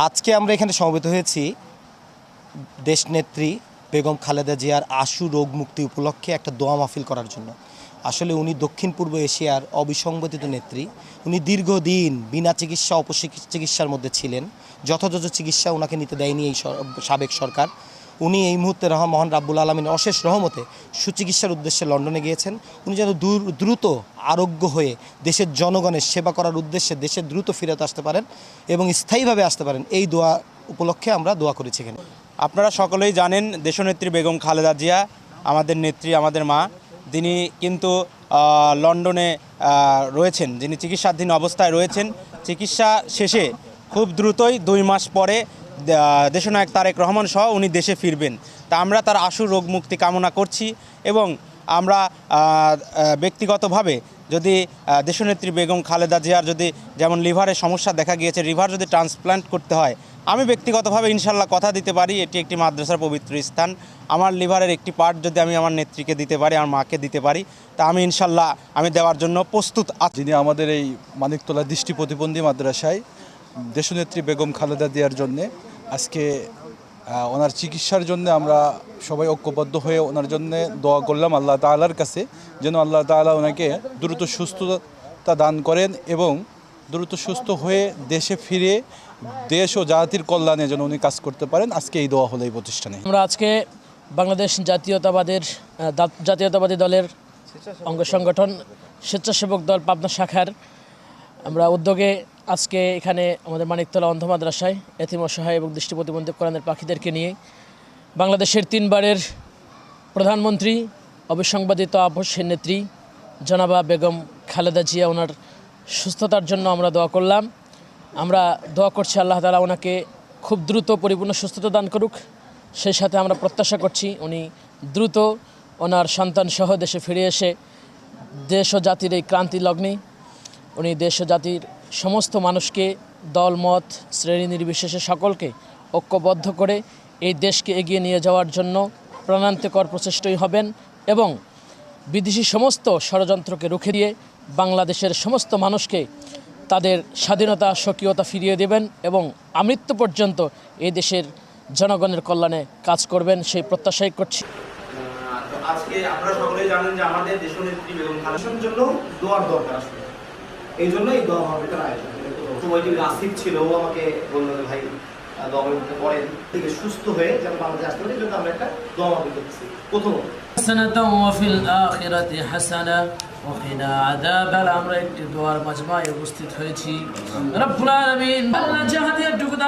আজকে আমরা এখানে সমবেত হয়েছি দেশনেত্রী বেগম খালেদা জিয়ার আশু রোগ মুক্তি উপলক্ষে একটা দোয়া মাহফিল করার জন্য। আসলে উনি দক্ষিণ পূর্ব এশিয়ার অবিসংবাদিত নেত্রী। উনি দীর্ঘদিন বিনা চিকিৎসা চিকিৎসার মধ্যে ছিলেন। যথাযথ চিকিৎসা ওনাকে নিতে দেয়নি এই সাবেক সরকার। উনি এই মুহূর্তে মহান রাব্বুল আলামিনের অশেষ রহমতে সুচিকিৎসার উদ্দেশ্যে লন্ডনে গিয়েছেন। উনি যেন দ্রুত আরোগ্য হয়ে দেশের জনগণের সেবা করার উদ্দেশ্যে দেশে দ্রুত ফিরত আসতে পারেন এবং স্থায়ীভাবে আসতে পারেন, এই দোয়া উপলক্ষে আমরা দোয়া করেছি এখানে। আপনারা সকলেই জানেন দেশনেত্রী বেগম খালেদা জিয়া আমাদের নেত্রী, আমাদের মা। তিনি কিন্তু লন্ডনে রয়েছেন, যিনি চিকিৎসাধীন অবস্থায় রয়েছেন। চিকিৎসা শেষে খুব দ্রুতই 2 মাস পরে দেশনায়ক তারেক রহমান সহ উনি দেশে ফিরবেন। তা আমরা তার আশু রোগ মুক্তি কামনা করছি এবং আমরা ব্যক্তিগতভাবে যদি দেশনেত্রী বেগম খালেদা জিয়ার যদি যেমন লিভারের সমস্যা দেখা গিয়েছে, লিভার যদি ট্রান্সপ্লান্ট করতে হয়, আমি ব্যক্তিগতভাবে ইনশাল্লাহ কথা দিতে পারি এটি একটি মাদ্রাসার পবিত্র স্থান। আমার লিভারের একটি পার্ট যদি আমি আমার নেত্রীকে দিতে পারি, আমার মাকে দিতে পারি, তা আমি ইনশাল্লাহ আমি দেওয়ার জন্য প্রস্তুত আছি। যিনি আমাদের এই মানিকতলা দৃষ্টি প্রতিবন্ধী মাদ্রাসায় দেশনেত্রী বেগম খালেদা জিয়ার জন্যে আজকে ওনার চিকিৎসার জন্য আমরা সবাই ঐক্যবদ্ধ হয়ে ওনার জন্য দোয়া করলাম আল্লাহ তাআলার কাছে, যেন আল্লাহ তাআলা ওনাকে দ্রুত সুস্থতা দান করেন এবং দ্রুত সুস্থ হয়ে দেশে ফিরে দেশ ও জাতির কল্যাণে যেন উনি কাজ করতে পারেন। আজকে এই দোয়া হলো এই প্রতিষ্ঠানে। আমরা আজকে বাংলাদেশ জাতীয়তাবাদী দলের অঙ্গ সংগঠন স্বেচ্ছাসেবক দল পাবনা শাখার আমরা উদ্যোগে আজকে এখানে আমাদের মানিকতলা অন্ধ মাদ্রাসায় এতিম অসহায় এবং দৃষ্টি প্রতিবন্ধী কোরআনের পাখিদেরকে নিয়ে বাংলাদেশের 3 বারের প্রধানমন্ত্রী, অবিসংবাদিত আপসের নেত্রী জনাবা বেগম খালেদা জিয়া ওনার সুস্থতার জন্য আমরা দোয়া করলাম। আমরা দোয়া করছি আল্লাহ তাআলা ওনাকে খুব দ্রুত পরিপূর্ণ সুস্থতা দান করুক। সেই সাথে আমরা প্রত্যাশা করছি উনি দ্রুত ওনার সন্তান সহ দেশে ফিরে এসে দেশ ও জাতির এই ক্রান্তি লগ্নে উনি দেশ ও জাতির সমস্ত মানুষকে দলমত শ্রেণী নির্বিশেষে সকলকে ঐক্যবদ্ধ করে এই দেশকে এগিয়ে নিয়ে যাওয়ার জন্য প্রাণান্তকর প্রচেষ্টই হবেন এবং বিদেশি সমস্ত ষড়যন্ত্রকে রুখে দিয়ে বাংলাদেশের সমস্ত মানুষকে তাদের স্বাধীনতা স্বকীয়তা ফিরিয়ে দেবেন এবং আমৃত্যু পর্যন্ত এই দেশের জনগণের কল্যাণে কাজ করবেন, সেই প্রত্যাশাই করছি। আজকে আপনারা সকলেই জানেন যে আমাদের দেশনেত্রী বেগম খালেদার জন্য দোয়ার দরকার আসলে, এই জন্য এই দোয়া মাহফিলের আয়োজন। সময়টি আসিফ ছিল, ও আমাকে বললো যে ভাই দোয়া মাহফিল করেন, থেকে সুস্থ হয়ে যেন বাংলাদেশে আসতে পারে, এই জন্য আমরা একটা দোয়া মাহফিল করতেছি। প্রথমত আমরা একটি দোয়ার মাজমায় উপস্থিত হয়েছি। রব্বুল আলামিন